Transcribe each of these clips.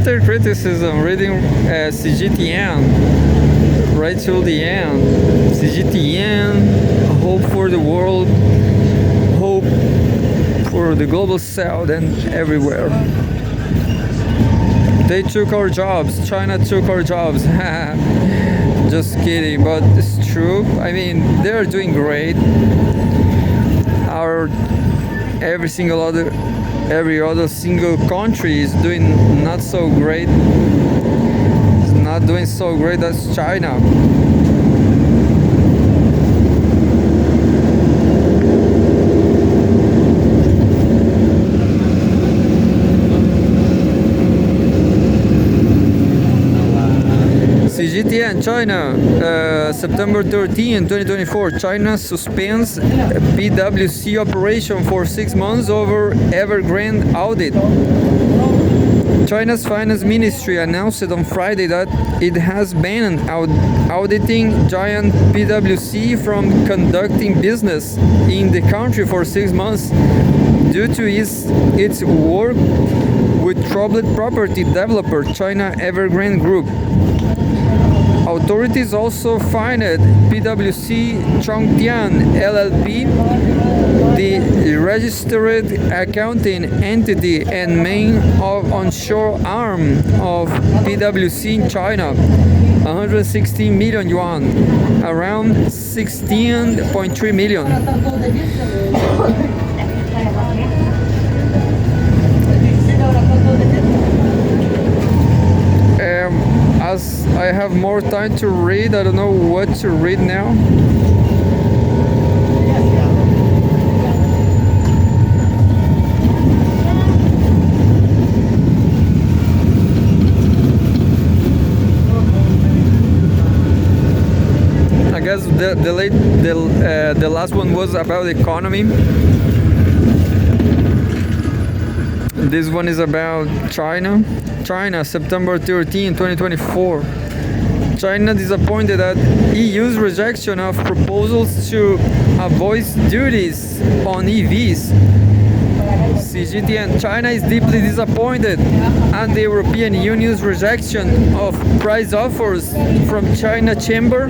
bitter criticism, reading Cgtn right till the end. Cgtn, hope for the world, hope for the global south and everywhere. They took our jobs. China took our jobs. Just kidding, but it's true. I mean, they're doing great. Our every other single country is doing not so great. It's not doing so great as China. Cgtn China, September 13, 2024. China suspends PwC operation for 6 months over Evergrande audit. China's finance ministry announced on Friday that it has banned auditing giant PwC from conducting business in the country for 6 months due to its work with troubled property developer China Evergrande Group. Authorities also fined PwC Cgtn LLP, the registered accounting entity and main onshore arm of PwC in China, 116 million yuan, around 16.3 million. As I have more time to read, I don't know what to read now. I guess the last one was about the economy. This one is about China. China, September 13, 2024. China disappointed at EU's rejection of proposals to avoid duties on EVs. Cgtn China is deeply disappointed at the European Union's rejection of price offers from China Chamber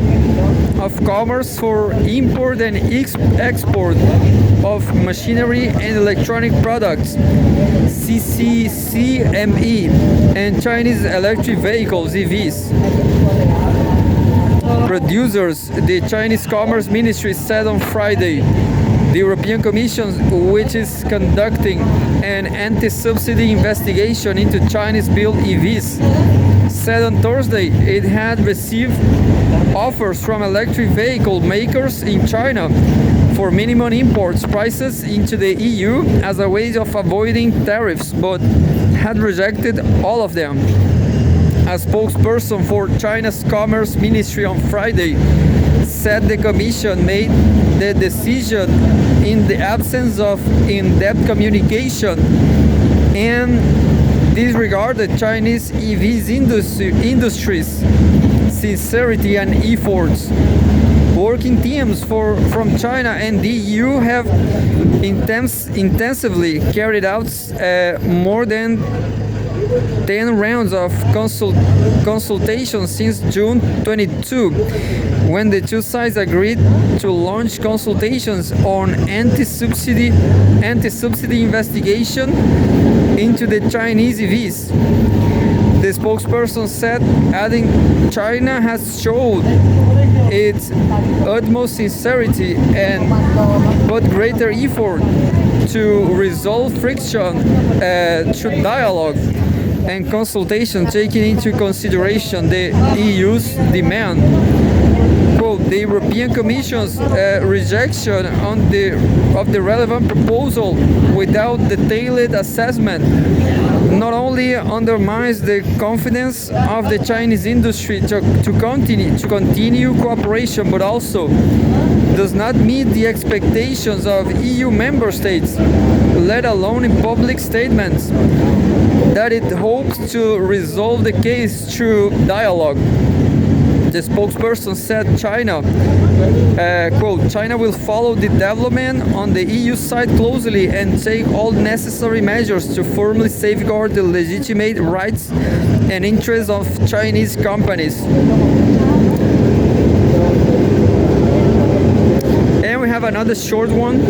of Commerce for import and export of machinery and electronic products, CCCME, and Chinese electric vehicles, EVs. Producers, the Chinese Commerce Ministry said on Friday. The European Commission, which is conducting an anti-subsidy investigation into Chinese-built EVs, said on Thursday it had received offers from electric vehicle makers in China for minimum import prices into the EU as a way of avoiding tariffs, but had rejected all of them. A spokesperson for China's Commerce Ministry on Friday said the Commission made the decision in the absence of in-depth communication and disregarded Chinese EVs industry's sincerity and efforts. Working teams from China and the EU have intensively carried out more than 10 rounds of consultations since June 22, when the two sides agreed to launch consultations on anti-subsidy investigation into the Chinese EVs. The spokesperson said, adding, China has shown its utmost sincerity and put greater effort to resolve friction through dialogue and consultation, taking into consideration the EU's demand. Quote, the European Commission's rejection of the relevant proposal without detailed assessment not only undermines the confidence of the Chinese industry to continue cooperation, but also does not meet the expectations of EU member states, let alone in public statements, that it hopes to resolve the case through dialogue. The spokesperson said quote, China will follow the development on the EU side closely and take all necessary measures to firmly safeguard the legitimate rights and interests of Chinese companies. And we have another short one.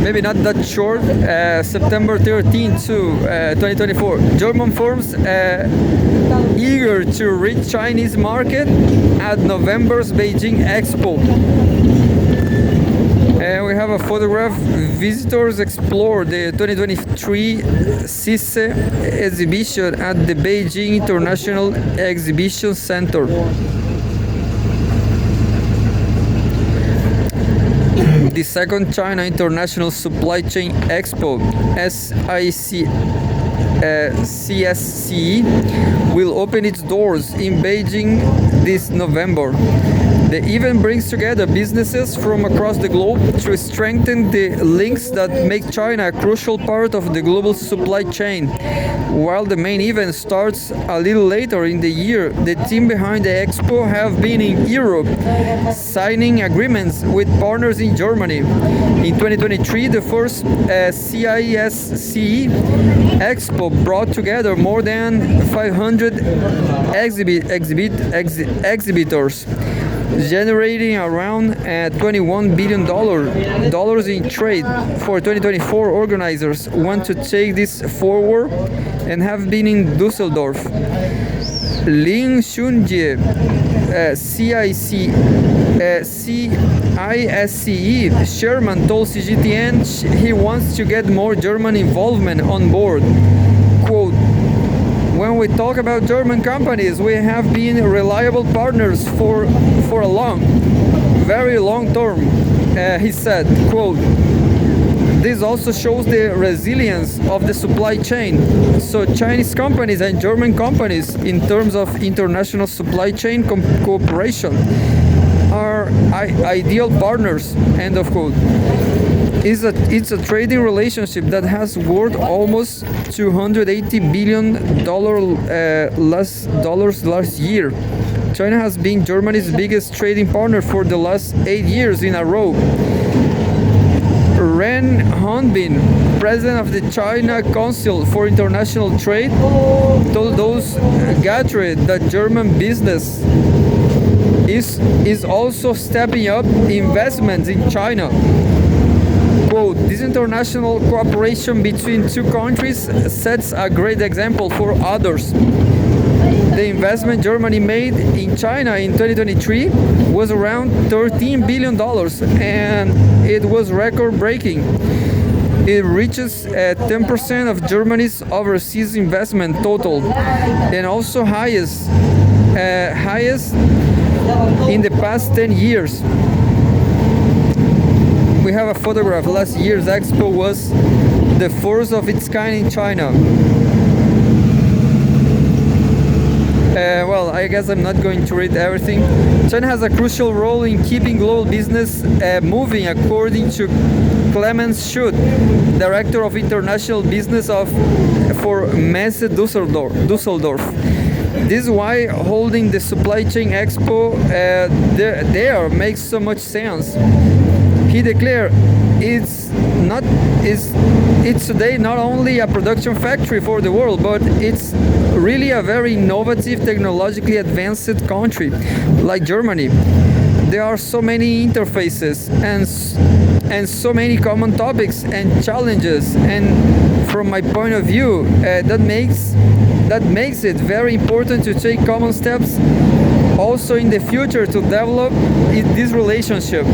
Maybe not that short. September 13 to 2024. German firms eager to reach Chinese market at November's Beijing Expo. And we have a photograph. Visitors explore the 2023 CICE exhibition at the Beijing International Exhibition Center. The second China International Supply Chain Expo, CSCE, will open its doors in Beijing this November. The event brings together businesses from across the globe to strengthen the links that make China a crucial part of the global supply chain. While the main event starts a little later in the year, the team behind the expo have been in Europe, signing agreements with partners in Germany. In 2023, the first CISCE Expo brought together more than 500 exhibitors, generating around $21 billion in trade. For 2024, organizers want to take this forward and have been in Düsseldorf. Lin Xunjie, CISCE chairman, told Cgtn he wants to get more German involvement on board. Quote, when we talk about German companies, we have been reliable partners for a very long term, he said, quote. This also shows the resilience of the supply chain. So Chinese companies and German companies, in terms of international supply chain cooperation, are ideal partners, end of quote. It's a trading relationship that has worth almost $280 billion last year. China has been Germany's biggest trading partner for the last 8 years in a row. Ren Honbin, president of the China Council for International Trade, told those gathered that German business is also stepping up investments in China. Quote, this international cooperation between two countries sets a great example for others. The investment Germany made in China in 2023 was around $13 billion, and it was record-breaking. It reaches 10% of Germany's overseas investment total, and also highest in the past 10 years. We have a photograph. Last year's expo was the first of its kind in China. Well, I guess I'm not going to read everything. China has a crucial role in keeping global business moving, according to Clemens Schutt, Director of International Business for Messe Düsseldorf. This is why holding the Supply Chain Expo there makes so much sense. He declared, it's today not only a production factory for the world, but it's really a very innovative, technologically advanced country like Germany. There are so many interfaces and so many common topics and challenges, and from my point of view, that makes it very important to take common steps also in the future to develop this relationship.